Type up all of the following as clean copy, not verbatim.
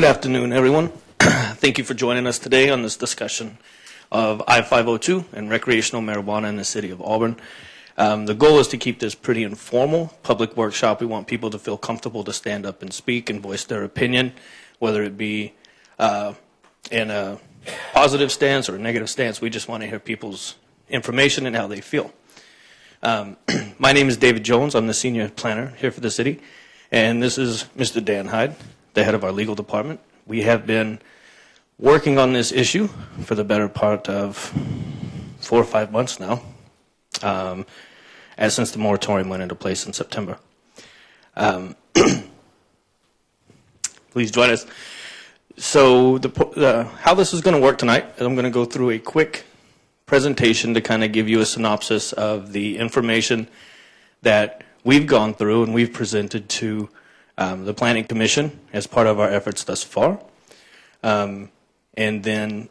afternoon, everyone. Thank you for joining us today on this discussion of I-502 and recreational marijuana in the city of Auburn. The goal is to keep this pretty informal public workshop. We want people to feel comfortable to stand up and speak and voice their opinion, whether it be in a positive stance or a negative stance. We just want to hear people's information and how they feel. My name is David Jones. I'm the senior planner here for the city, and this is Mr. Dan Hyde, the head of our legal department. We have been working on this issue for the better part of 4 or 5 months now, since the moratorium went into place in September. Please join us. So how this is going to work tonight is I'm going to go through a quick presentation to kind of give you a synopsis of the information that we've gone through and we've presented to the Planning Commission as part of our efforts thus far. And then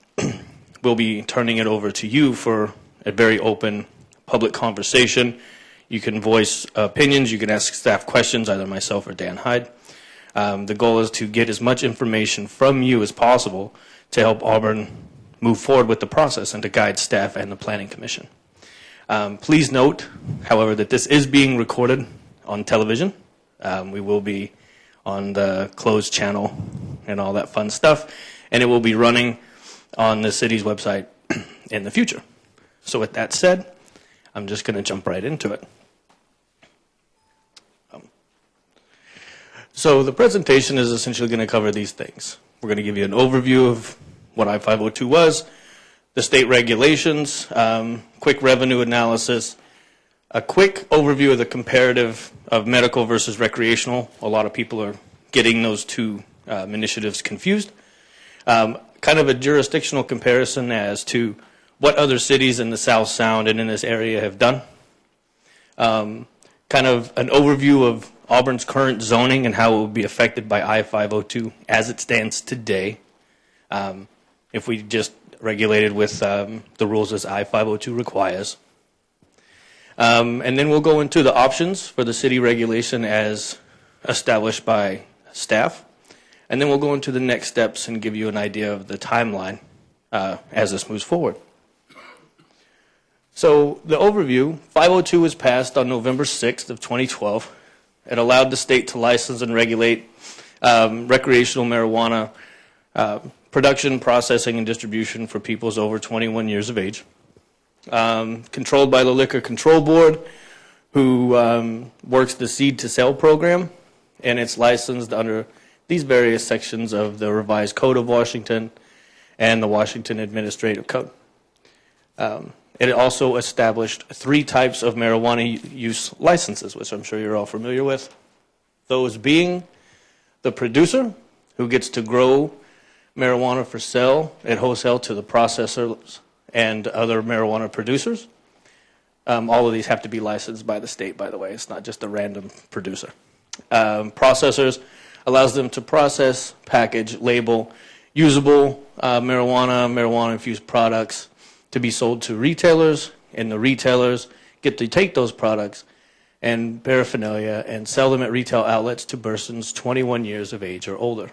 we'll be turning it over to you for a very open public conversation. You can voice opinions, you can ask staff questions, either myself or Dan Hyde. The goal is to get as much information from you as possible to help Auburn move forward with the process and to guide staff and the Planning Commission. Please note, however, that this is being recorded on television. We will be on the closed channel and all that fun stuff, and it will be running on the city's website in the future. So with that said, I'm just going to jump right into it. So the presentation is essentially going to cover these things. We're going to give you an overview of what I-502 was, the state regulations, quick revenue analysis, a quick overview of the comparative of medical versus recreational. A lot of people are getting those two initiatives confused. Kind of a jurisdictional comparison as to what other cities in the South Sound and in this area have done. Kind of an overview of Auburn's current zoning and how it will be affected by I-502 as it stands today. If we just regulated with the rules as I-502 requires. And then we'll go into the options for the city regulation as established by staff. And then we'll go into the next steps and give you an idea of the timeline as this moves forward. So the overview, 502 was passed on November 6th of 2012. It allowed the state to license and regulate recreational marijuana production, processing, and distribution for peoples over 21 years of age. Controlled by the Liquor Control Board, who works the seed to sale program, and it's licensed under these various sections of the Revised Code of Washington and the Washington Administrative Code. It also established 3 types of marijuana use licenses, which I'm sure you're all familiar with. Those being the producer, who gets to grow marijuana for sale at wholesale to the processors and other marijuana producers. All of these have to be licensed by the state, by the way. It's not just a random producer. Processors allows them to process, package, label usable marijuana-infused products to be sold to retailers, and the retailers get to take those products and paraphernalia and sell them at retail outlets to persons 21 years of age or older.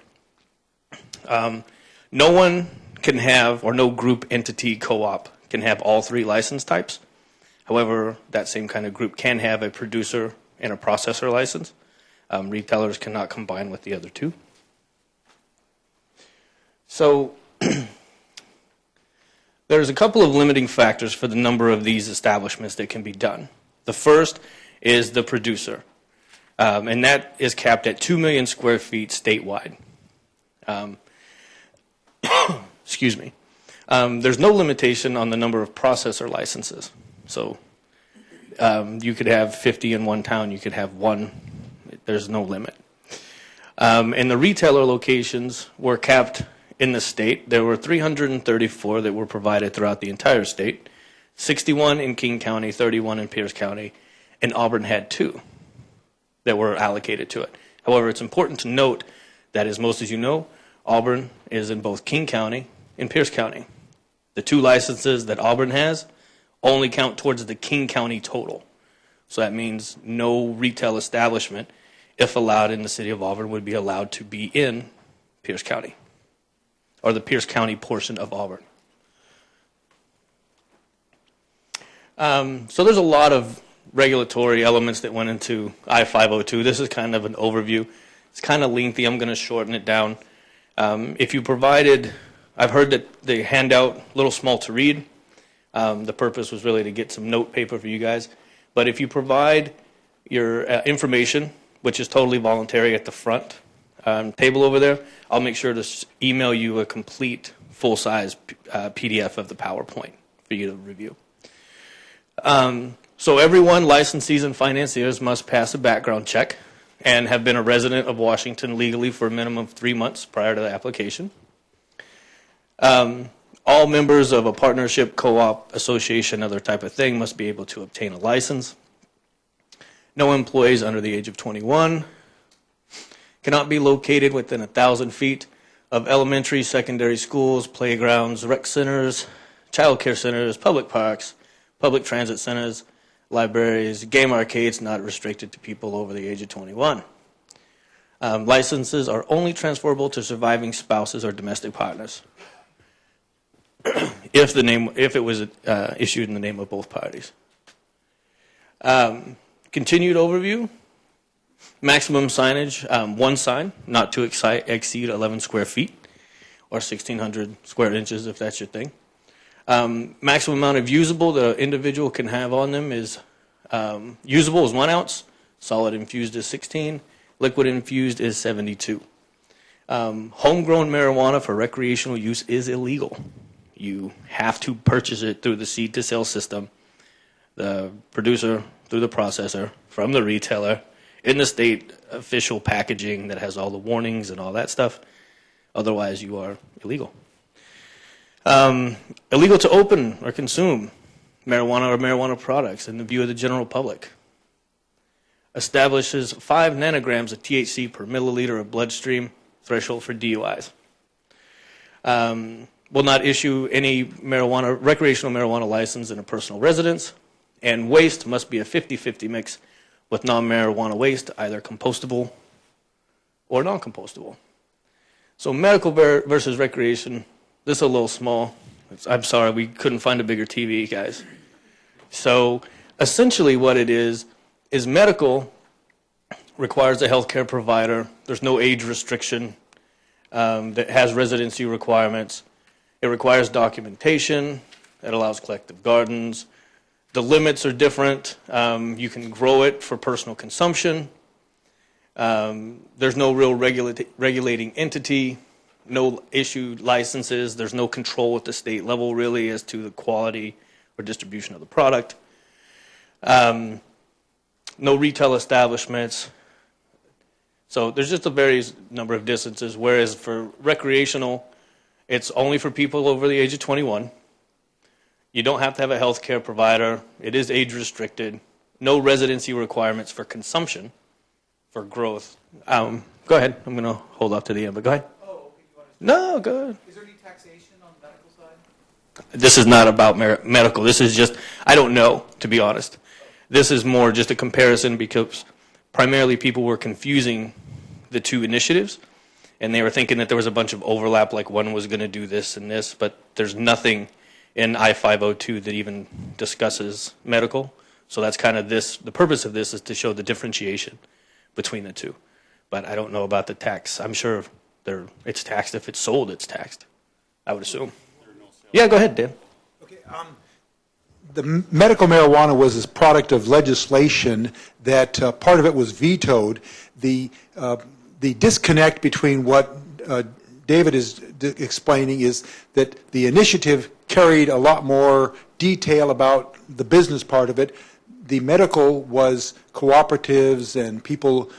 No one can have, or no group, entity, co-op can have all 3 license types. However, that same kind of group can have a producer and a processor license. Retailers cannot combine with the other 2. So there's a couple of limiting factors for the number of these establishments that can be done. The first is the producer, and that is capped at 2 million square feet statewide. Excuse me. There's no limitation on the number of processor licenses. So you could have 50 in one town, you could have 1. There's no limit. And the retailer locations were capped in the state. There were 334 that were provided throughout the entire state, 61 in King County, 31 in Pierce County, and Auburn had 2 that were allocated to it. However, it's important to note that, as most as you know, Auburn is in both King County and Pierce County. The 2 licenses that Auburn has only count towards the King County total. So that means no retail establishment, if allowed in the city of Auburn, would be allowed to be in Pierce County, or the Pierce County portion of Auburn. So there's a lot of regulatory elements that went into I-502. This is kind of an overview. It's kind of lengthy. I'm going to shorten it down. If you provided, I've heard that they hand out a little small to read. The purpose was really to get some note paper for you guys. But if you provide your information, which is totally voluntary at the front table over there, I'll make sure to email you a complete full-size PDF of the PowerPoint for you to review. So everyone, licensees and financiers, must pass a background check and have been a resident of Washington legally for a minimum of 3 months prior to the application. All members of a partnership, co-op, association, other type of thing must be able to obtain a license. No employees under the age of 21 cannot be located within 1,000 feet of elementary, secondary schools, playgrounds, rec centers, child care centers, public parks, public transit centers, libraries, game arcades not restricted to people over the age of 21. Licenses are only transferable to surviving spouses or domestic partners if it was issued in the name of both parties. Continued overview. Maximum signage, one sign, not to exceed 11 square feet or 1,600 square inches if that's your thing. Maximum amount of usable the individual can have on them is usable is 1 ounce, solid infused is 16, liquid infused is 72. Homegrown marijuana for recreational use is illegal. You have to purchase it through the seed to sale system, the producer through the processor, from the retailer, in the state official packaging that has all the warnings and all that stuff. Otherwise, you are illegal. Illegal to open or consume marijuana or marijuana products in the view of the general public. Establishes 5 nanograms of THC per milliliter of bloodstream threshold for DUIs. Will not issue any recreational marijuana license in a personal residence, and waste must be a 50-50 mix with non-marijuana waste, either compostable or non-compostable. So medical versus recreation, this is a little small. I'm sorry, we couldn't find a bigger TV, guys. So essentially what it is medical requires a healthcare provider. There's no age restriction that has residency requirements. It requires documentation. It allows collective gardens. The limits are different. You can grow it for personal consumption. There's no real regulating entity, no issued licenses. There's no control at the state level, really, as to the quality or distribution of the product. No retail establishments. So there's just a various number of distances, whereas for recreational, it's only for people over the age of 21. You don't have to have a health care provider. It is age restricted. No residency requirements for consumption, for growth. Go ahead. I'm going to hold up to the end, but go ahead. Oh, okay. You want to No, go ahead. Is there any taxation on the medical side? This is not about medical. This is just, I don't know, to be honest. This is more just a comparison because primarily people were confusing the two initiatives, and they were thinking that there was a bunch of overlap, like one was going to do this and this, but there's nothing in I-502 that even discusses medical. So that's kind of this, the purpose of this is to show the differentiation between the two. But I don't know about the tax. I'm sure it's taxed. If it's sold, it's taxed, I would assume. Yeah, go ahead, Dan. Okay, the medical marijuana was a product of legislation that part of it was vetoed. The disconnect between what David is explaining is that the initiative carried a lot more detail about the business part of it. The medical was cooperatives and people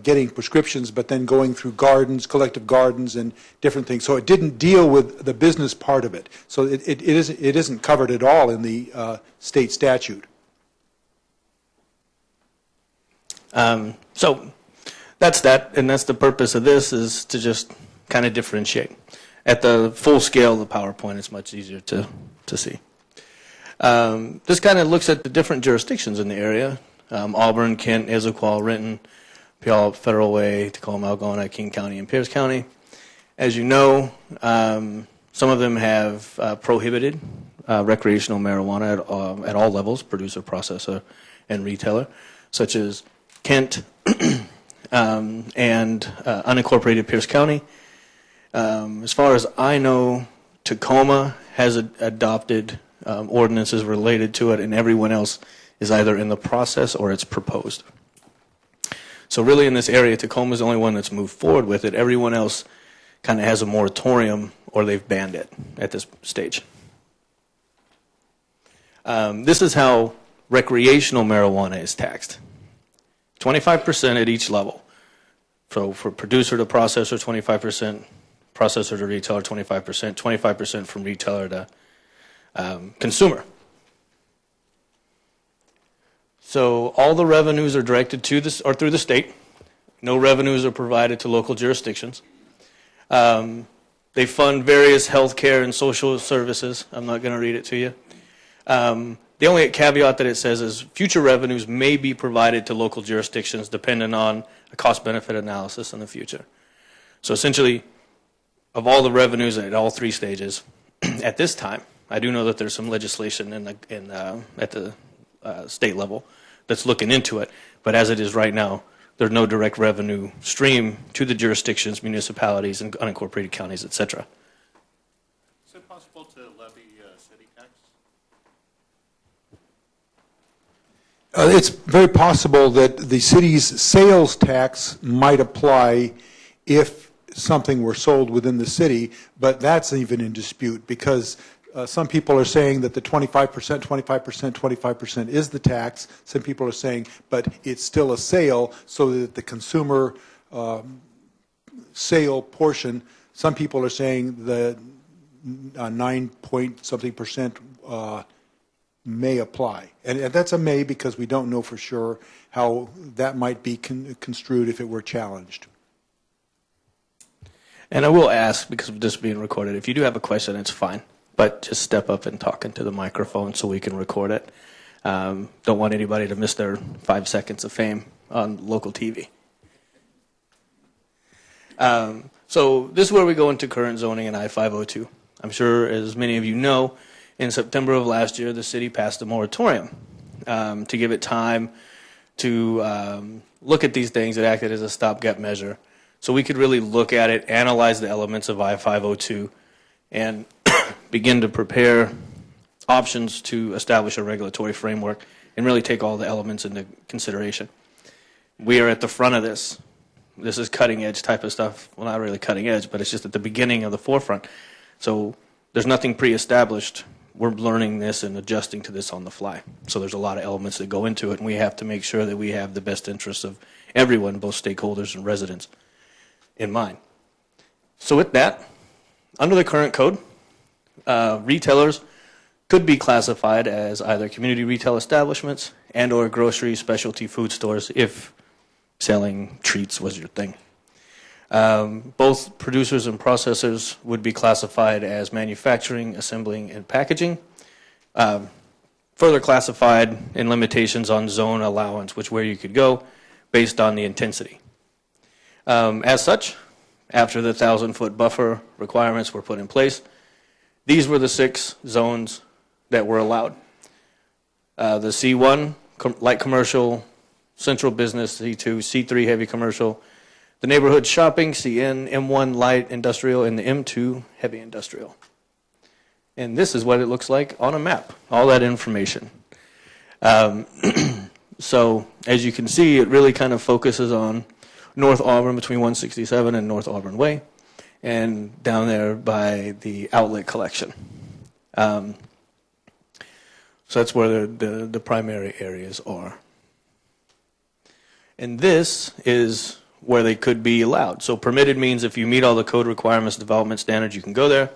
getting prescriptions, but then going through gardens, collective gardens, and different things. So it didn't deal with the business part of it. So it isn't covered at all in the state statute. So that's that, and that's the purpose of this, is to just kind of differentiate. At the full scale of the PowerPoint, it's much easier to see. This kind of looks at the different jurisdictions in the area. Auburn, Kent, Issaquah, Renton, Puyallup, Federal Way, Tacoma, Algona, King County, and Pierce County. As you know, some of them have prohibited recreational marijuana at all levels, producer, processor, and retailer, such as Kent and unincorporated Pierce County. As far as I know, Tacoma has adopted ordinances related to it, and everyone else is either in the process or it's proposed. So really in this area, Tacoma is the only one that's moved forward with it. Everyone else kind of has a moratorium or they've banned it at this stage. This is how recreational marijuana is taxed. 25% at each level. So for producer to processor, 25%, processor to retailer, 25%, 25% from retailer to consumer. So all the revenues are directed to this or through the state. No revenues are provided to local jurisdictions. They fund various healthcare and social services. I'm not going to read it to you. The only caveat that it says is future revenues may be provided to local jurisdictions depending on a cost-benefit analysis in the future. So essentially, of all the revenues at all three stages, at this time, I do know that there's some legislation at the state level that's looking into it, but as it is right now, there's no direct revenue stream to the jurisdictions, municipalities, and unincorporated counties, etc. Is it possible to levy city tax? It's very possible that the city's sales tax might apply if something were sold within the city, but that's even in dispute because some people are saying that the 25%, 25%, 25% is the tax. Some people are saying, but it's still a sale, so that the consumer sale portion, some people are saying the 9 point something percent may apply. And that's a may because we don't know for sure how that might be construed if it were challenged. And I will ask, because of this being recorded, if you do have a question, it's fine. But just step up and talk into the microphone so we can record it. Don't want anybody to miss their 5 seconds of fame on local TV. So this is where we go into current zoning in I-502. I'm sure, as many of you know, in September of last year, the city passed a moratorium to give it time to look at these things. It acted as a stopgap measure. So we could really look at it, analyze the elements of I-502, and begin to prepare options to establish a regulatory framework and really take all the elements into consideration. We are at the front of this. This is cutting edge type of stuff. Well, not really cutting edge, but it's just at the beginning of the forefront. So there's nothing pre-established. We're learning this and adjusting to this on the fly. So there's a lot of elements that go into it, and we have to make sure that we have the best interests of everyone, both stakeholders and residents, in mind. So with that, under the current code, retailers could be classified as either community retail establishments and or grocery specialty food stores if selling treats was your thing. Both producers and processors would be classified as manufacturing, assembling, and packaging. Further classified in limitations on zone allowance, where you could go based on the intensity. As such, after the 1,000-foot buffer requirements were put in place, these were the 6 zones that were allowed. The C1, light commercial, central business, C2, C3, heavy commercial, the neighborhood shopping, CN, M1, light industrial, and the M2, heavy industrial. And this is what it looks like on a map, all that information. So as you can see, it really kind of focuses on North Auburn between 167 and North Auburn Way, and down there by the outlet collection. So that's where the primary areas are. And this is where they could be allowed. So permitted means if you meet all the code requirements, development standards, you can go there.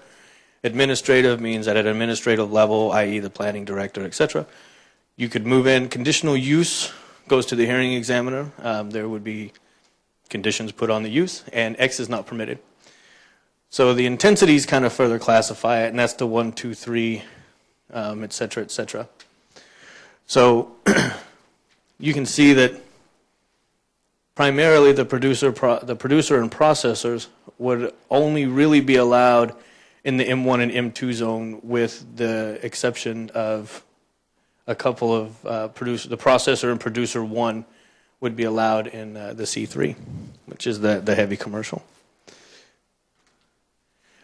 Administrative means at an administrative level, i.e. the planning director, etc., you could move in. Conditional use goes to the hearing examiner. There would be conditions put on the use, and X is not permitted. So the intensities kind of further classify it, and that's the 1, 2, 3, et cetera, et cetera. So you can see that primarily the producer and processors would only really be allowed in the M1 and M2 zone, with the exception of a couple of the processor and producer 1 would be allowed in the C3, which is the heavy commercial.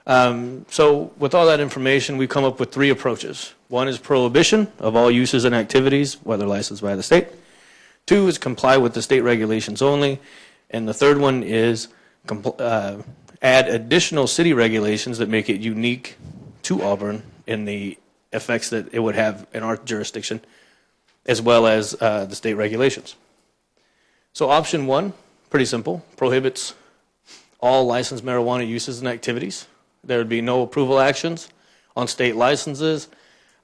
So with all that information, we've come up with 3 approaches. 1 is prohibition of all uses and activities, whether licensed by the state. 2 is comply with the state regulations only. And the 3rd one is add additional city regulations that make it unique to Auburn in the effects that it would have in our jurisdiction, as well as the state regulations. So option 1, pretty simple, prohibits all licensed marijuana uses and activities. There would be no approval actions on state licenses,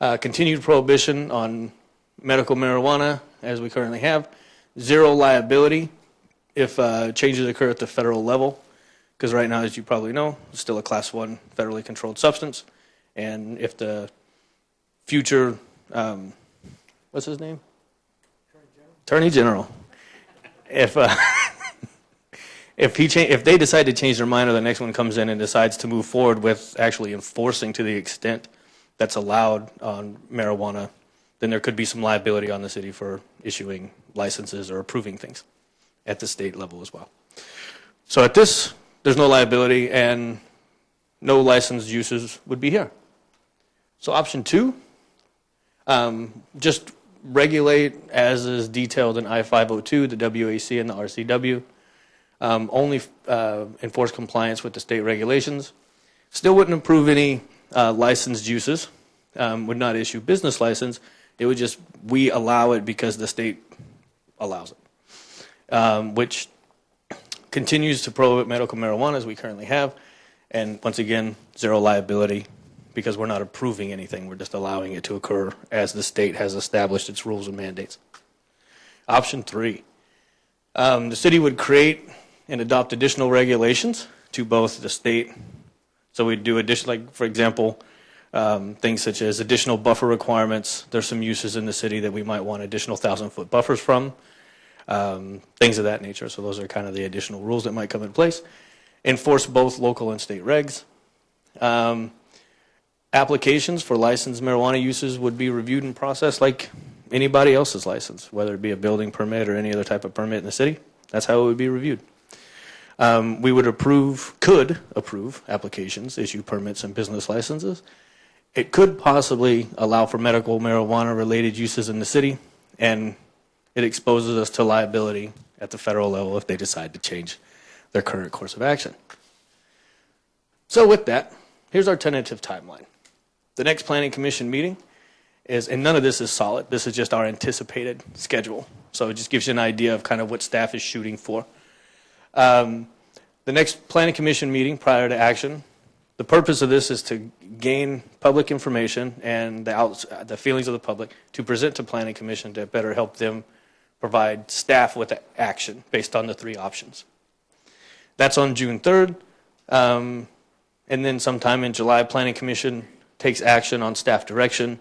continued prohibition on medical marijuana, as we currently have, 0 liability if changes occur at the federal level, because right now, as you probably know, it's still a Class 1 federally controlled substance, and if the future, what's his name? Attorney General. If if they decide to change their mind, or the next one comes in and decides to move forward with actually enforcing to the extent that's allowed on marijuana, then there could be some liability on the city for issuing licenses or approving things at the state level as well. So at this, there's no liability and no licensed uses would be here. So option 2, just regulate as is detailed in I-502, the WAC, and the RCW. Only enforce compliance with the state regulations. Still wouldn't approve any licensed uses. Would not issue business license. It would just, we allow it because the state allows it, which continues to prohibit medical marijuana as we currently have. And once again, 0 liability because we're not approving anything. We're just allowing it to occur as the state has established its rules and mandates. Option 3, the city would create and adopt additional regulations to both the state. So we'd do additional, like for example, things such as additional buffer requirements. There's some uses in the city that we might want additional 1,000-foot buffers from, things of that nature. So those are kind of the additional rules that might come in place. Enforce both local and state regs. Applications for licensed marijuana uses would be reviewed and processed like anybody else's license, whether it be a building permit or any other type of permit in the city. That's how it would be reviewed. We would could approve applications, issue permits and business licenses. It could possibly allow for medical marijuana related uses in the city, and it exposes us to liability at the federal level if they decide to change their current course of action. So with that, here's our tentative timeline. The next Planning Commission meeting is, and none of this is solid, this is just our anticipated schedule. So it just gives you an idea of kind of what staff is shooting for. The next Planning Commission meeting prior to action, the purpose of this is to gain public information and the feelings of the public to present to Planning Commission to better help them provide staff with action based on the 3 options. That's on June 3rd. And then sometime in July, Planning Commission takes action on staff direction.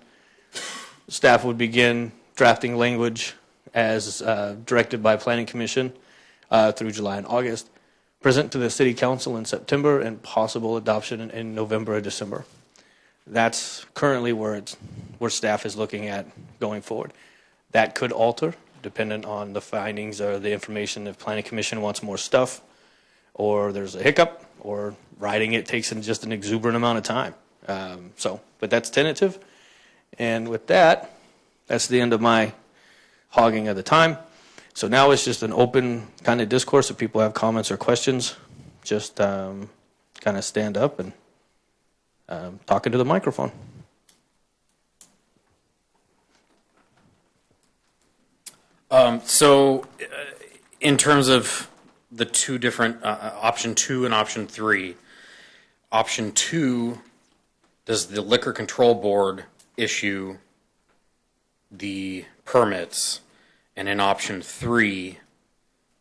Staff would begin drafting language as directed by Planning Commission through July and August. Present to the City Council in September and possible adoption in November or December. That's currently where staff is looking at going forward. That could alter dependent on the findings or the information if Planning Commission wants more stuff, or there's a hiccup, or writing it takes in just an exuberant amount of time. But that's tentative. And with that, that's the end of my hogging of the time. So now it's just an open kind of discourse. If people have comments or questions, just kind of stand up and talk into the microphone. In terms of the 2 different, option 2 and option 3, option 2, does the Liquor Control Board issue the permits? And in option 3,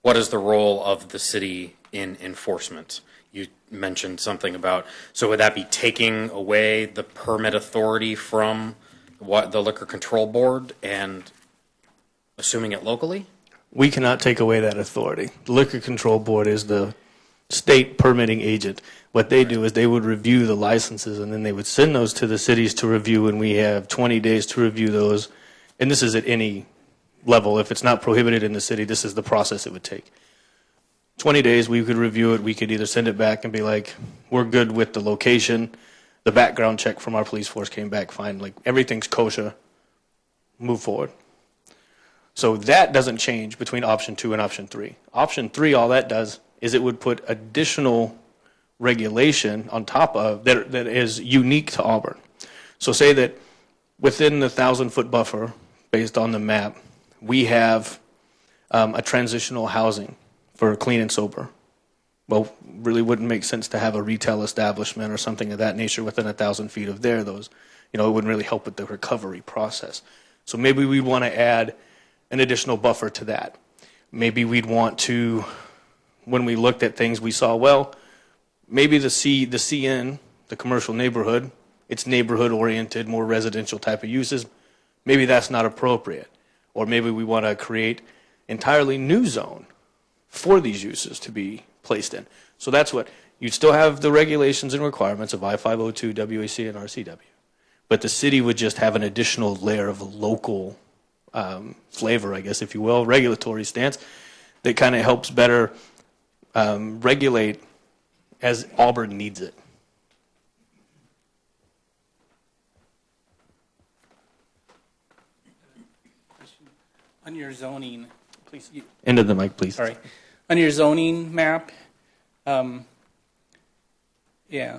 what is the role of the city in enforcement? You mentioned something about, so would that be taking away the permit authority from the Liquor Control Board and assuming it locally? We cannot take away that authority. The Liquor Control Board is the state permitting agent. What they do is they would review the licenses, and then they would send those to the cities to review, and we have 20 days to review those. And this is at any level. If it's not prohibited in the city, this is the process it would take. 20 days, we could review it. We could either send it back and be like, we're good with the location. The background check from our police force came back fine. Like, everything's kosher. Move forward. So that doesn't change between option 2 and option 3. Option 3, all that does is it would put additional regulation on top of that is unique to Auburn. So say that within the 1,000-foot buffer, based on the map, we have a transitional housing for clean and sober. Well, really wouldn't make sense to have a retail establishment or something of that nature within 1,000 feet of there. Those, it wouldn't really help with the recovery process. So maybe we'd want to add an additional buffer to that. Maybe we'd want to, when we looked at things, we saw, well, maybe the CN, the commercial neighborhood, it's neighborhood-oriented, more residential type of uses. Maybe that's not appropriate. Or maybe we want to create entirely new zone for these uses to be placed in. So that's what, you'd still have the regulations and requirements of I-502, WAC, and RCW. But the city would just have an additional layer of a local flavor, I guess, if you will, regulatory stance that kind of helps better regulate as Auburn needs it. On your zoning, Please. End of the mic, please. sorry, on your zoning map, yeah.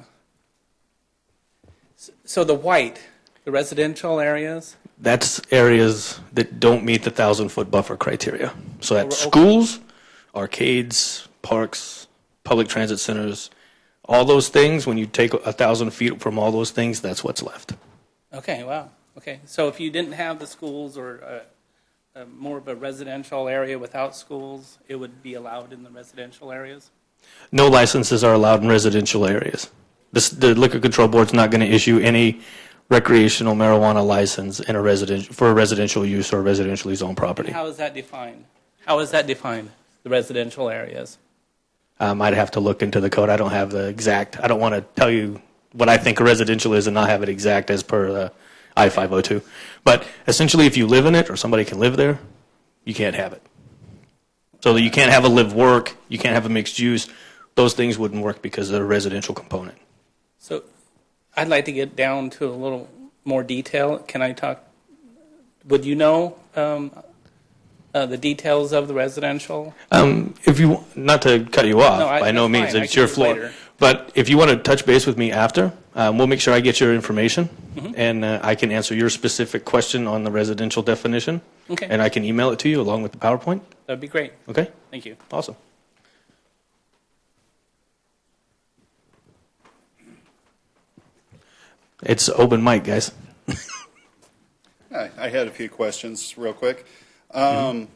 So the white, the residential areas, That's areas that don't meet the 1,000-foot buffer criteria. So that's Okay. schools, arcades, parks, public transit centers, all those things. When you take 1,000 feet from all those things, that's what's left. okay, wow, okay. So if you didn't have the schools or more of a residential area without schools, it would be allowed in the residential areas? No licenses are allowed in residential areas. The Liquor Control Board's not going to issue any recreational marijuana license in for a residential use or residentially zoned property. How is that defined? How is that defined, the residential areas? I'd have to look into the code. I don't have the exact. I don't want to tell you what I think a residential is and not have it exact as per the I-502. But essentially, if you live in it or somebody can live there, you can't have it. So that you can't have a live work, you can't have a mixed use. Those things wouldn't work because of the residential component. So I'd like to get down to a little more detail. Can I talk? Would you know the details of the residential? If you, not to cut you off, No, by no that's means, fine. I it's can your do it floor. later. But if you want to touch base with me after, we'll make sure I get your information, Mm-hmm. and I can answer your specific question on the residential definition. Okay. And I can email it to you along with the PowerPoint. That'd be great. Okay? Thank you. Awesome. It's open mic, guys. I had a few questions real quick. The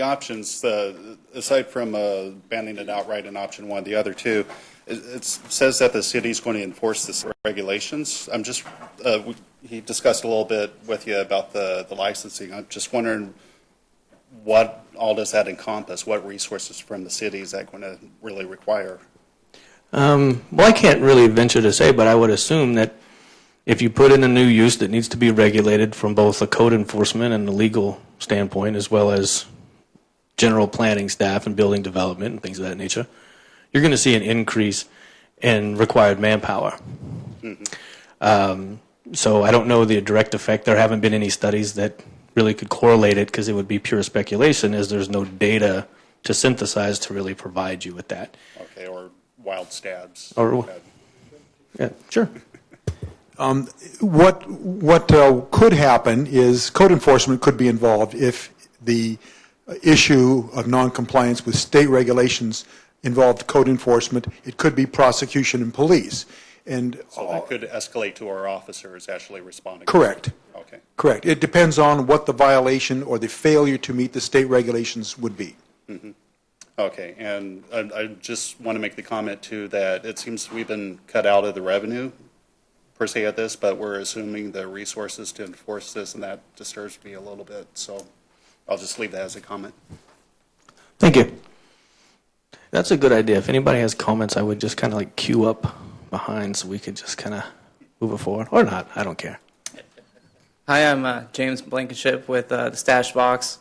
options, aside from banning it outright in option 1, the other two, it says that the city's going to enforce this regulations. I'm just, he discussed a little bit with you about the licensing. I'm just wondering what all does that encompass? What resources from the city is that going to really require? Well, I can't really venture to say, but I would assume that if you put in a new use that needs to be regulated from both a code enforcement and a legal standpoint, as well as general planning staff and building development and things of that nature, you're going to see an increase in required manpower. So I don't know the direct effect. There haven't been any studies that really could correlate it because it would be pure speculation, as there's no data to synthesize to really provide you with that. Okay, or wild stabs. Or- Yeah, sure. What could happen is code enforcement could be involved if the issue of noncompliance with state regulations involved code enforcement. It could be prosecution and police. And So that could escalate to our officers actually responding. correct. Okay. Correct. It depends on what the violation or the failure to meet the state regulations would be. Okay, and I just want to make the comment too that it seems we've been cut out of the revenue per se at this, but we're assuming the resources to enforce this, and that disturbs me a little bit. So I'll just leave that as a comment. Thank you. That's a good idea. If anybody has comments, I would just kind of like queue up behind so we could just kind of move it forward. Or not, I don't care. Hi, I'm James Blankenship with the Stash Box.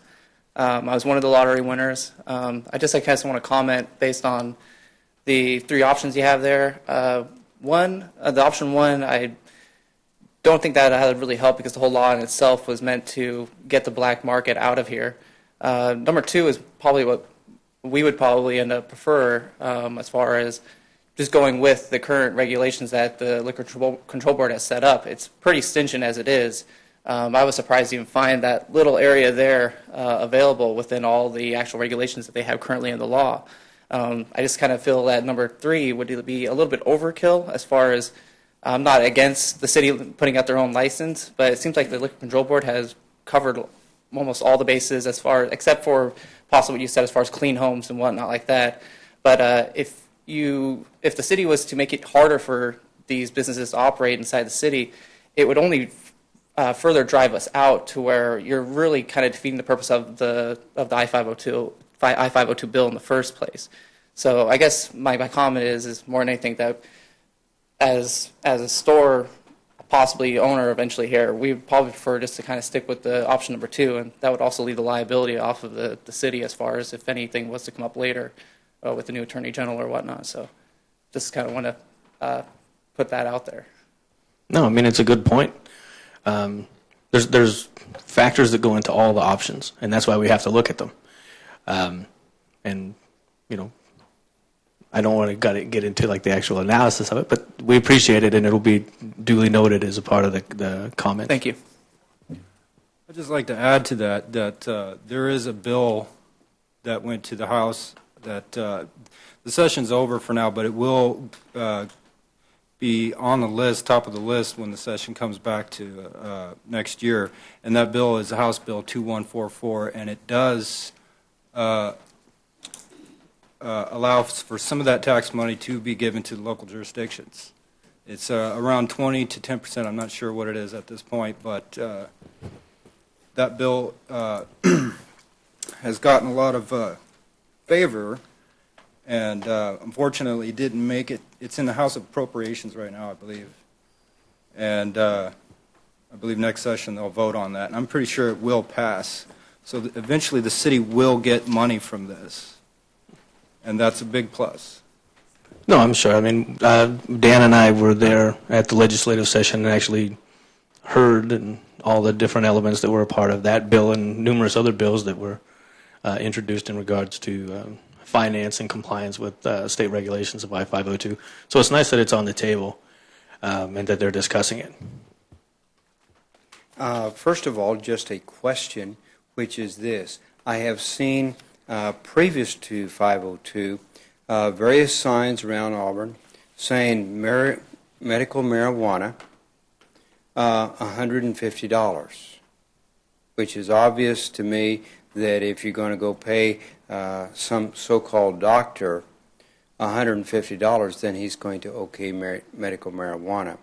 I was one of the lottery winners. I just want to comment based on the three options you have there. The option one, I don't think that would really help because the whole law in itself was meant to get the black market out of here. Number two is probably what we would probably end up prefer as far as just going with the current regulations that the Liquor Control Board has set up. It's pretty stringent as it is. I was surprised to even find that little area there available within all the actual regulations that they have currently in the law. I just kind of feel that number three would be a little bit overkill as far as I'm not against the city putting out their own license, but it seems like the Liquor Control Board has covered almost all the bases except for possibly what you said as far as clean homes and whatnot like that. But if the city was to make it harder for these businesses to operate inside the city, it would only further drive us out to where you're really kind of defeating the purpose of the I-502 bill in the first place. So I guess my comment is more than anything that as a store possibly owner eventually here, we would probably prefer just to kind of stick with the option number two, and that would also leave the liability off of the city as far as if anything was to come up later with the new attorney general or whatnot. So just kind of want to put that out there. No, I mean, it's a good point. There's factors that go into all the options, and that's why we have to look at them. And, you know, I don't want to get into like the actual analysis of it, but we appreciate it, and it'll be duly noted as a part of the comment. Thank you. I'd just like to add to that there is a bill that went to the House that the session's over for now, but it will be on the list, top of the list, when the session comes back to next year. And that bill is House Bill 2144, and it does allow for some of that tax money to be given to the local jurisdictions. It's around 20 to 10%. I'm not sure what it is at this point, but that bill has gotten a lot of favor, and unfortunately didn't make it. It's in the House of Appropriations right now, I believe. And I believe next session they'll vote on that. And I'm pretty sure it will pass. So eventually the city will get money from this. And that's a big plus. No, I'm sure. I mean, Dan and I were there at the legislative session and actually heard and all the different elements that were a part of that bill and numerous other bills that were introduced in regards to finance and compliance with state regulations of I-502. So it's nice that it's on the table and that they're discussing it. First of all, just a question, which is this. I have seen, previous to 502, various signs around Auburn saying medical marijuana, $150, which is obvious to me that if you're going to go pay some so-called doctor $150, then he's going to okay medical marijuana.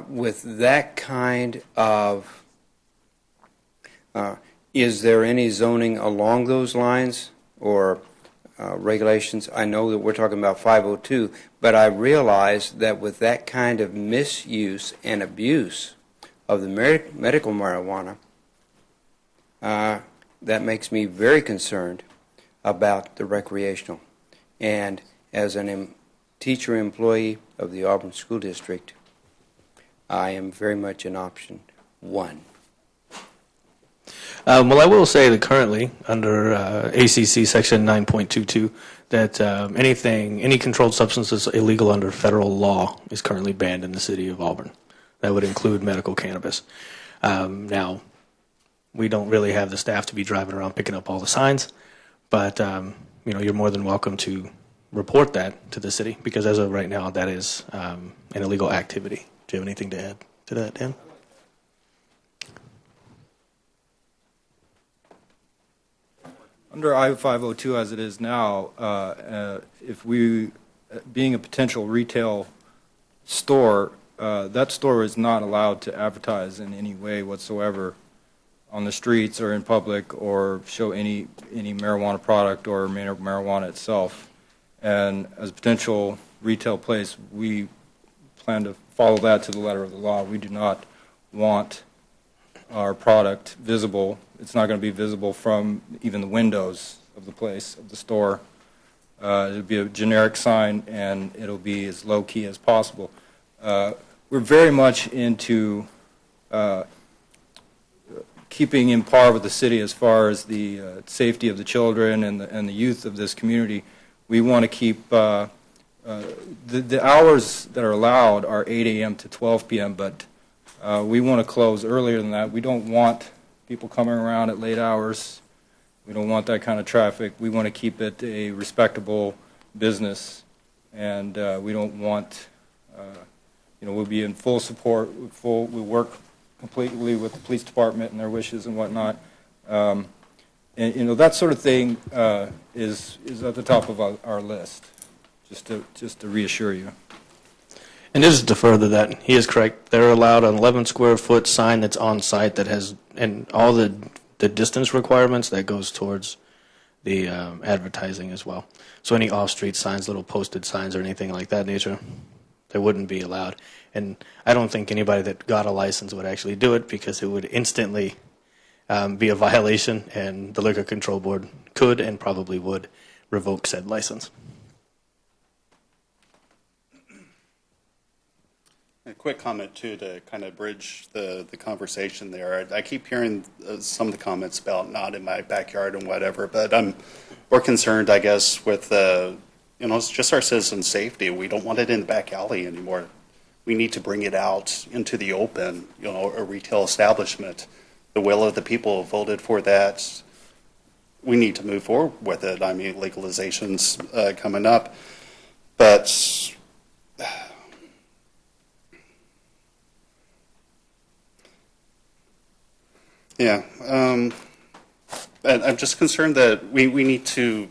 With that kind of, is there any zoning along those lines or regulations? I know that we're talking about 502, but I realize that with that kind of misuse and abuse of the medical marijuana, that makes me very concerned about the recreational. And as a teacher employee of the Auburn School District, I am very much in option one. Well, I will say that currently, under ACC Section 9.22, that any controlled substance that's illegal under federal law is currently banned in the city of Auburn. That would include medical cannabis. Now, we don't really have the staff to be driving around picking up all the signs, but you're more than welcome to report that to the city, because as of right now, that is an illegal activity. Do you have anything to add to that, Dan? Under I-502 as it is now, if we, being a potential retail store, that store is not allowed to advertise in any way whatsoever on the streets or in public or show any marijuana product or marijuana itself. And as a potential retail place, we plan to follow that to the letter of the law. We do not want our product visible. It's not going to be visible from even the windows of the place, of the store. It'll be a generic sign, and it'll be as low-key as possible. We're very much into keeping in par with the city as far as the safety of the children and the youth of this community. We want to keep the hours that are allowed are 8 a.m. to 12 p.m., but we want to close earlier than that. We don't want people coming around at late hours. We don't want that kind of traffic. We want to keep it a respectable business, and we don't want, we'll be in full support. We work completely with the police department and their wishes and whatnot. And that sort of thing is at the top of our list, just to reassure you. And just to further that, he is correct. They're allowed an 11 square foot sign that's on site that has, and all the distance requirements that goes towards the advertising as well. So any off-street signs, little posted signs or anything like that nature, they wouldn't be allowed. And I don't think anybody that got a license would actually do it because it would instantly be a violation, and the Liquor Control Board could and probably would revoke said license. A quick comment, too, to kind of bridge the conversation there. I keep hearing some of the comments about not in my backyard and whatever, but I'm more concerned, I guess, with, it's just our citizen safety. We don't want it in the back alley anymore. We need to bring it out into the open, a retail establishment. The will of the people voted for that. We need to move forward with it. I mean, legalization's coming up. But yeah, and I'm just concerned that we need to,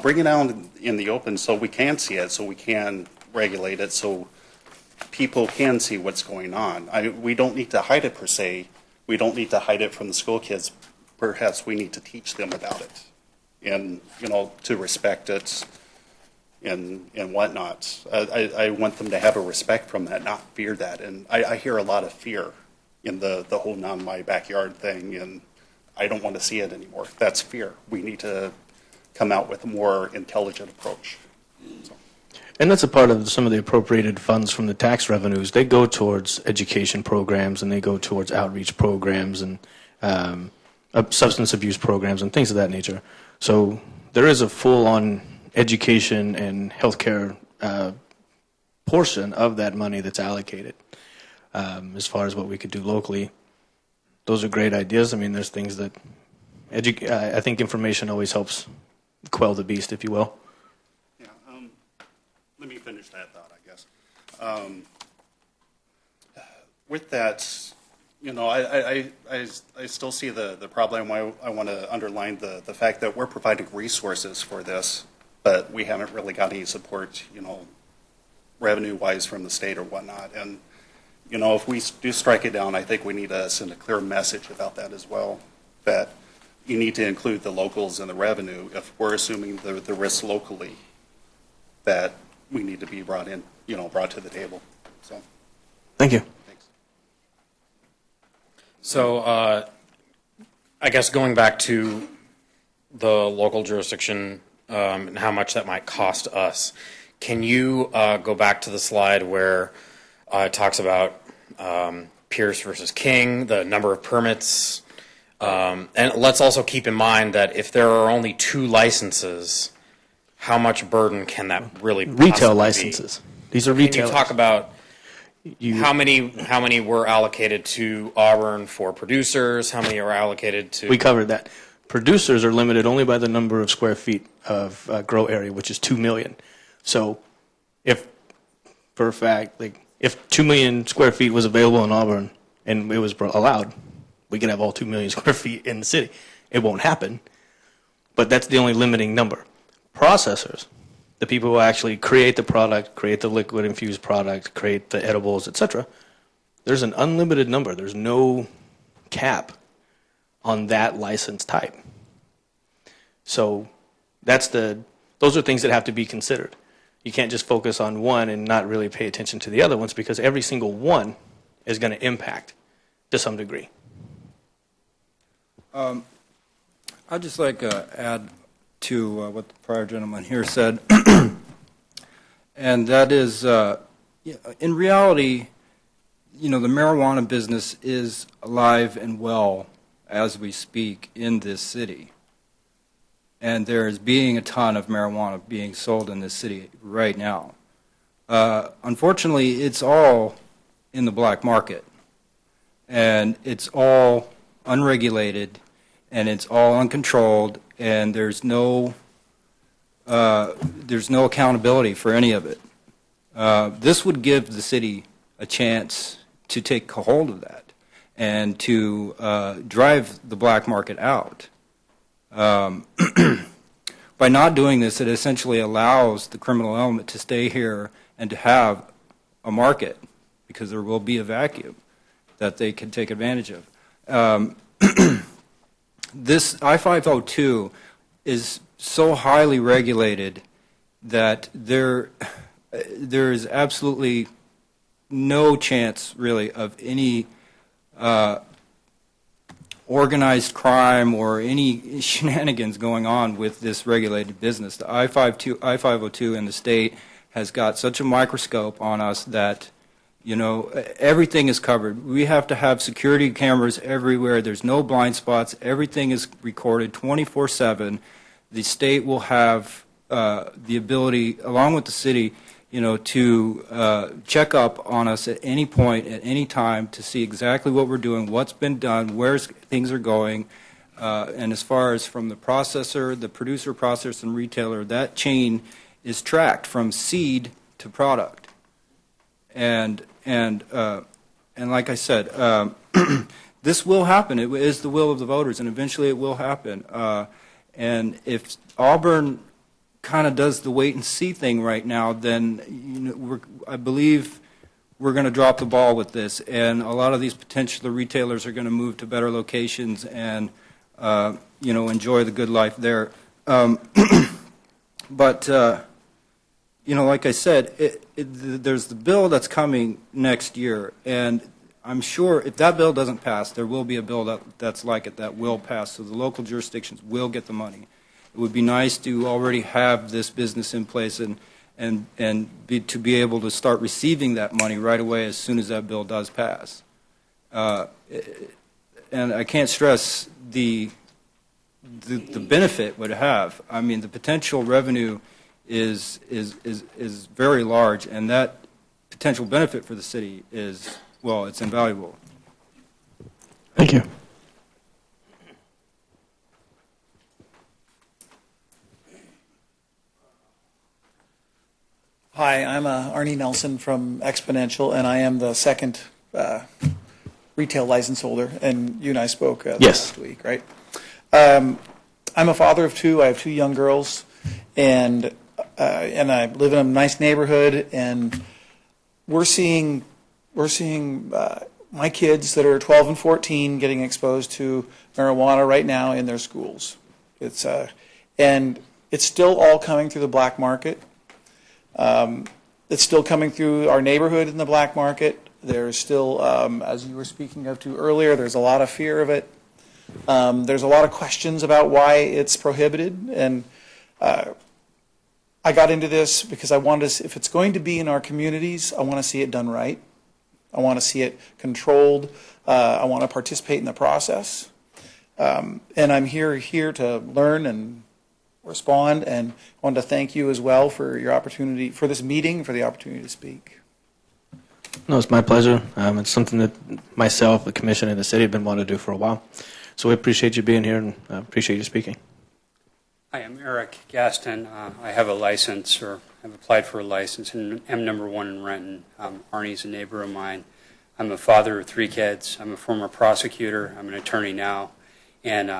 bring it out in the open so we can see it, so we can regulate it, so people can see what's going on. We don't need to hide it per se. We don't need to hide it from the school kids. Perhaps we need to teach them about it and, to respect it and whatnot. I want them to have a respect from that, not fear that. And I hear a lot of fear in the whole not in my backyard thing, and I don't want to see it anymore. That's fear. We need to come out with a more intelligent approach. So. And that's a part of some of the appropriated funds from the tax revenues. They go towards education programs, and they go towards outreach programs and substance abuse programs and things of that nature. So there is a full-on education and healthcare portion of that money that's allocated. As far as what we could do locally, those are great ideas. I mean, there's things that I think information always helps quell the beast, if you will. Let me finish that thought, I guess. With that, I still see the problem. I want to underline the fact that we're providing resources for this, but we haven't really got any support, revenue-wise from the state or whatnot. And, if we do strike it down, I think we need to send a clear message about that as well, that you need to include the locals in the revenue. If we're assuming the risk locally, that we need to be brought in, brought to the table. So, thank you. Thanks. So, I guess going back to the local jurisdiction and how much that might cost us, can you go back to the slide where it talks about Pierce versus King, the number of permits, and let's also keep in mind that if there are only 2 licenses, how much burden can that really Retail possibly licenses. be? These are retail. Can you talk about how many were allocated to Auburn for producers? How many are allocated to? We covered that. Producers are limited only by the number of square feet of grow area, which is 2 million. So, if 2 million square feet was available in Auburn and it was allowed, we could have all 2 million square feet in the city. It won't happen, but that's the only limiting number. Processors, the people who actually create the product, create the liquid infused product, create the edibles, etc., there's an unlimited number. There's no cap on that license type. So those are things that have to be considered. You can't just focus on one and not really pay attention to the other ones, because every single one is going to impact to some degree. I'd just like to add to what the prior gentleman here said, and that is, in reality, the marijuana business is alive and well as we speak in this city. And there is being a ton of marijuana being sold in this city right now. Unfortunately, it's all in the black market, and it's all unregulated, and it's all uncontrolled, and there's no accountability for any of it. This would give the city a chance to take hold of that and to drive the black market out. By not doing this, it essentially allows the criminal element to stay here and to have a market, because there will be a vacuum that they can take advantage of. This I-502 is so highly regulated that there is absolutely no chance, really, of any organized crime or any shenanigans going on with this regulated business. The I-502 in the state has got such a microscope on us that, everything is covered. We have to have security cameras everywhere. There's no blind spots. Everything is recorded 24/7. The state will have the ability, along with the city, to check up on us at any point, at any time, to see exactly what we're doing, what's been done, where things are going. And as far as from the processor, the producer, processor, and retailer, that chain is tracked from seed to product. And like I said, this will happen. It is the will of the voters, and eventually it will happen. And if Auburn kind of does the wait and see thing right now, then I believe we're going to drop the ball with this, and a lot of these potential retailers are going to move to better locations and enjoy the good life there. But like I said, there's the bill that's coming next year, and I'm sure if that bill doesn't pass, there will be a bill that's like it that will pass, so the local jurisdictions will get the money. It would be nice to already have this business in place and to be able to start receiving that money right away as soon as that bill does pass. And I can't stress the benefit it would have. I mean, the potential revenue is very large, and that potential benefit for the city is, well, it's invaluable. Thank you. Hi, I'm Arnie Nelson from Exponential, and I am the second retail license holder, and you and I spoke last week, right? I'm a father of two. I have two young girls, and I live in a nice neighborhood, and we're seeing my kids that are 12 and 14 getting exposed to marijuana right now in their schools. And it's still all coming through the black market. It's still coming through our neighborhood in the black market. There's still, as you were speaking of to earlier, there's a lot of fear of it. There's a lot of questions about why it's prohibited. And I got into this because I wanted to, if it's going to be in our communities, I want to see it done right. I want to see it controlled. I want to participate in the process. And I'm here to learn and respond, and I want to thank you as well for your opportunity, for this meeting, for the opportunity to speak. No, it's my pleasure. It's something that myself, the commission, and the city have been wanting to do for a while. So we appreciate you being here, and appreciate you speaking. Hi, I'm Eric Gaston. I have a license, or I've applied for a license in M number 1 in Renton. Arnie's a neighbor of mine. I'm a father of 3 kids. I'm a former prosecutor. I'm an attorney now. And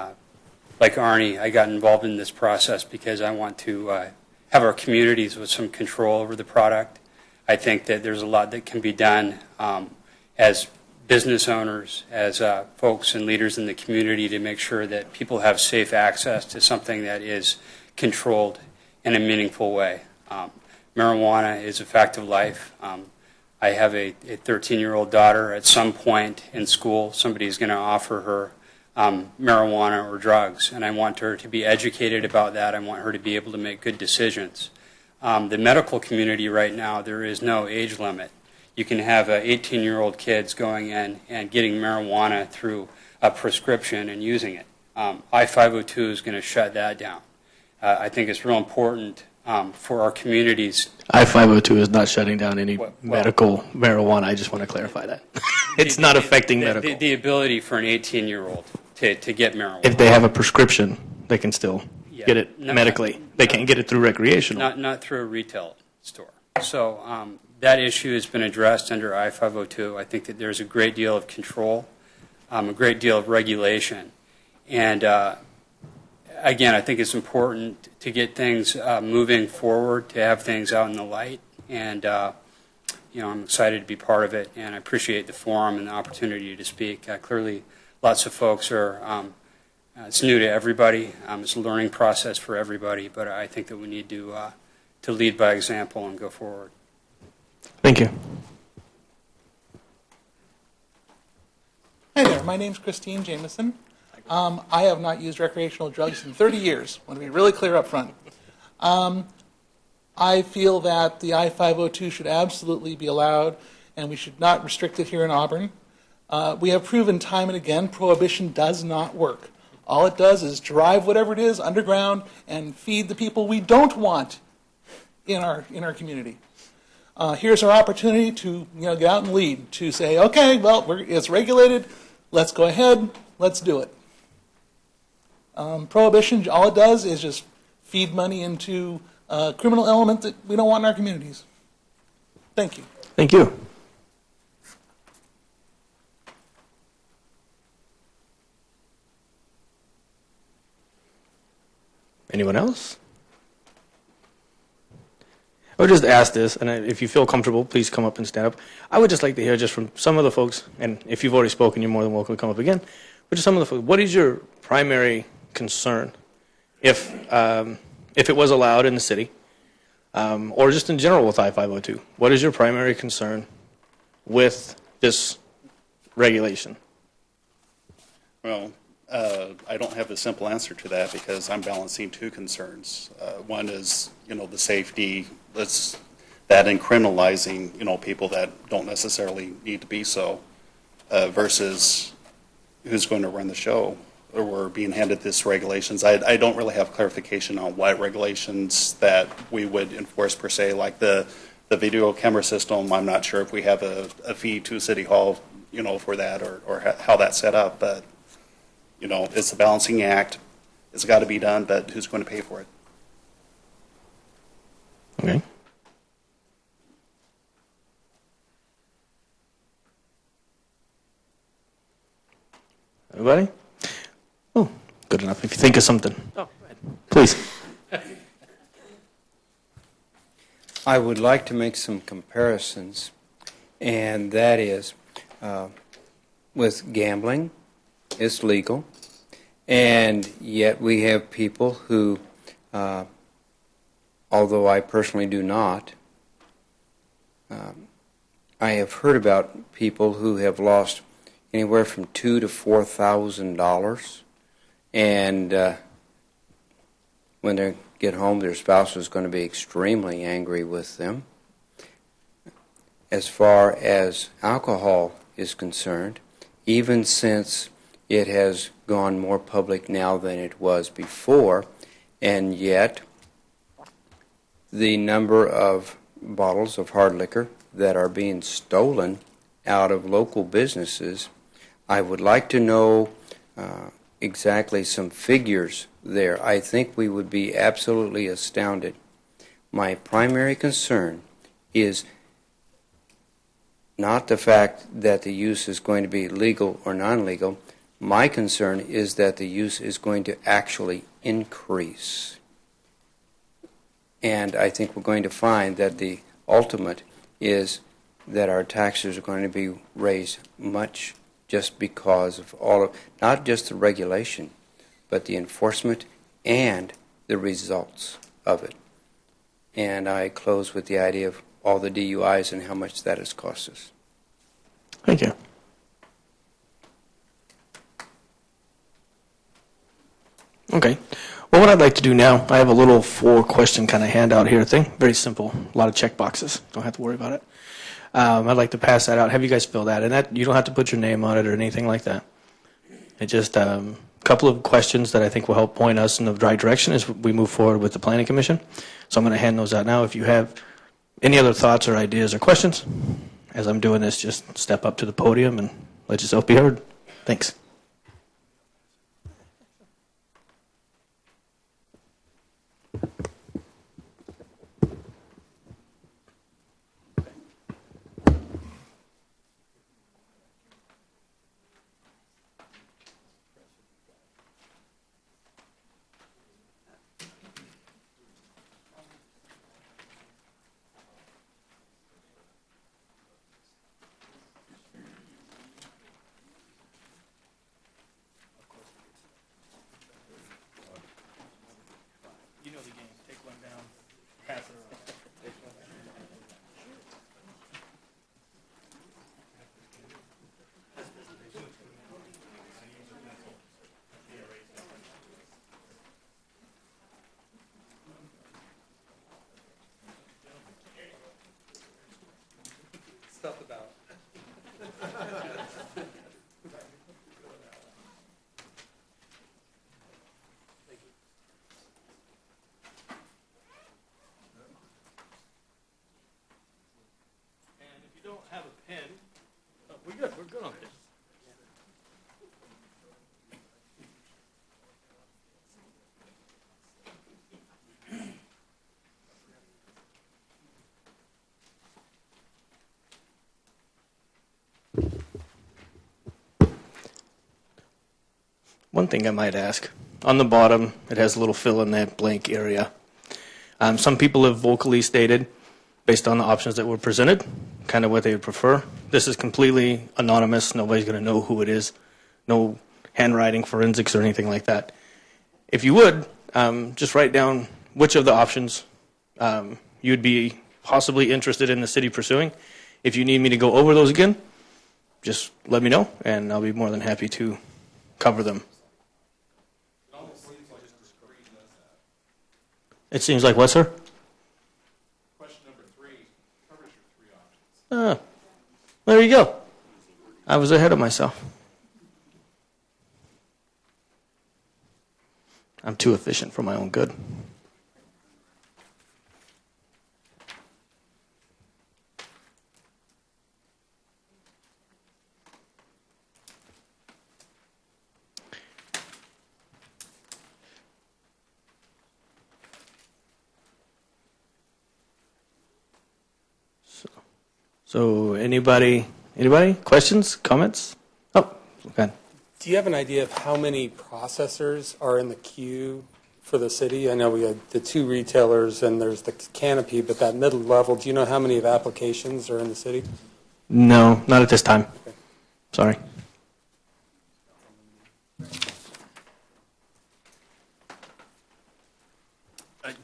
like Arnie, I got involved in this process because I want to have our communities with some control over the product. I think that there's a lot that can be done as business owners, as folks and leaders in the community, to make sure that people have safe access to something that is controlled in a meaningful way. Marijuana is a fact of life. I have a 13-year-old daughter. At some point in school, somebody's going to offer her marijuana or drugs, and I want her to be educated about that. I want her to be able to make good decisions. The medical community right now, there is no age limit. You can have 18-year-old kids going in and getting marijuana through a prescription and using it. I-502 is going to shut that down. I think it's real important for our communities. I-502 is not shutting down any medical marijuana. I just want to clarify that. It's not affecting medical. The ability for an 18-year-old to get marijuana. If they have a prescription, they can still get it medically. They can't get it through recreational. Not through a retail store. So that issue has been addressed under I-502. I think that there's a great deal of control, a great deal of regulation. And again, I think it's important to get things moving forward, to have things out in the light. And I'm excited to be part of it, and I appreciate the forum and the opportunity to speak. Clearly, lots of folks are, it's new to everybody. It's a learning process for everybody, but I think that we need to lead by example and go forward. Thank you. Hi there, my name's Christine Jameson. I have not used recreational drugs in 30 years. I want to be really clear up front. I feel that the I-502 should absolutely be allowed, and we should not restrict it here in Auburn. We have proven time and again prohibition does not work. All it does is drive whatever it is underground and feed the people we don't want in our community. Here's our opportunity to get out and lead, to say, okay, well, it's regulated. Let's go ahead. Let's do it. Prohibition, all it does is just feed money into a criminal element that we don't want in our communities. Thank you. Thank you. Anyone else? I would just ask this, and if you feel comfortable, please come up and stand up. I would just like to hear just from some of the folks, and if you've already spoken, you're more than welcome to come up again, but just some of the folks, what is your primary concern if it was allowed in the city, or just in general with I-502? What is your primary concern with this regulation? Well, I don't have a simple answer to that because I'm balancing two concerns. One is, the safety, that in criminalizing, people that don't necessarily need to be so, versus who's going to run the show. Or we're being handed this regulations. I don't really have clarification on what regulations that we would enforce per se, like the video camera system. I'm not sure if we have a fee to City Hall, for that or how that's set up, but it's a balancing act. It's got to be done, but who's going to pay for it? Okay. Everybody? Oh, good enough. If you think of something, please. I would like to make some comparisons, and that is with gambling. It's legal, and yet we have people who, although I personally do not, I have heard about people who have lost anywhere from $2,000 to $4,000, and when they get home, their spouse is going to be extremely angry with them. As far as alcohol is concerned, even since it has gone more public now than it was before, and yet the number of bottles of hard liquor that are being stolen out of local businesses, I would like to know exactly some figures there. I think we would be absolutely astounded. My primary concern is not the fact that the use is going to be legal or non-legal. My concern is that the use is going to actually increase. And I think we're going to find that the ultimate is that our taxes are going to be raised much just because of all of, not just the regulation, but the enforcement and the results of it. And I close with the idea of all the DUIs and how much that has cost us. Thank you. Okay. Well, what I'd like to do now, I have a little 4-question kind of handout here thing. Very simple. A lot of check boxes. Don't have to worry about it. I'd like to pass that out. Have you guys fill that. And that you don't have to put your name on it or anything like that. It's just a couple of questions that I think will help point us in the right direction as we move forward with the Planning Commission. So I'm going to hand those out now. If you have any other thoughts or ideas or questions, as I'm doing this, just step up to the podium and let yourself be heard. Thanks. You know the game. Take one down, pass it around. Stuff about. And if you don't have a pen, we're good. We're good on this. One thing I might ask, on the bottom, it has a little fill in that blank area. Some people have vocally stated, based on the options that were presented, kind of what they would prefer. This is completely anonymous. Nobody's going to know who it is. No handwriting forensics or anything like that. If you would, just write down which of the options you'd be possibly interested in the city pursuing. If you need me to go over those again, just let me know, and I'll be more than happy to cover them. It seems like what, sir? Question number 3 covers your 3 options. There you go. I was ahead of myself. I'm too efficient for my own good. So anybody questions, comments? Oh, okay. Do you have an idea of how many processors are in the queue for the city? I know we had the 2 retailers and there's the canopy, but that middle level, do you know how many of applications are in the city? No, not at this time. Okay. Sorry.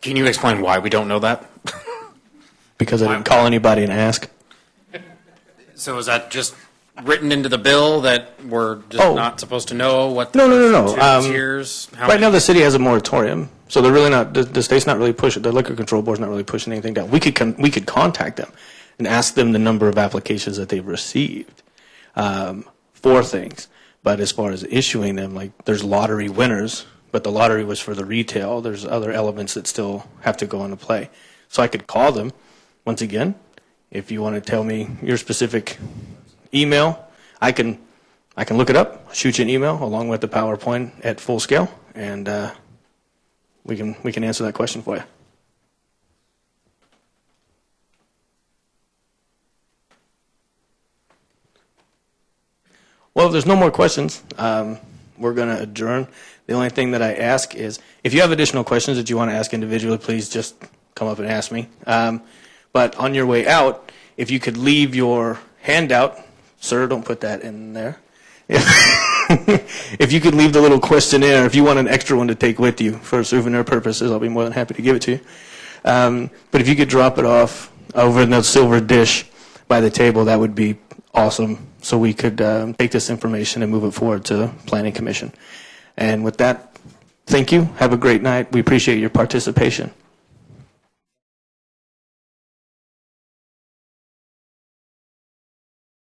Can you explain why we don't know that? Because I didn't call anybody and ask. So is that just written into the bill that we're just not supposed to know what the No. first 2 tiers? Right now, the city has a moratorium, so they're really not. The state's not really pushing. The liquor control board's not really pushing anything down. We could contact them and ask them the number of applications that they've received for things. But as far as issuing them, like there's lottery winners, but the lottery was for the retail. There's other elements that still have to go into play. So I could call them once again. If you want to tell me your specific email, I can look it up, shoot you an email along with the PowerPoint at full scale, and we can answer that question for you. Well, if there's no more questions, we're going to adjourn. The only thing that I ask is, if you have additional questions that you want to ask individually, please just come up and ask me. But on your way out, if you could leave your handout, sir, don't put that in there. If you could leave the little questionnaire, if you want an extra one to take with you for souvenir purposes, I'll be more than happy to give it to you. But if you could drop it off over in the silver dish by the table, that would be awesome. So we could take this information and move it forward to the Planning Commission. And with that, thank you. Have a great night. We appreciate your participation.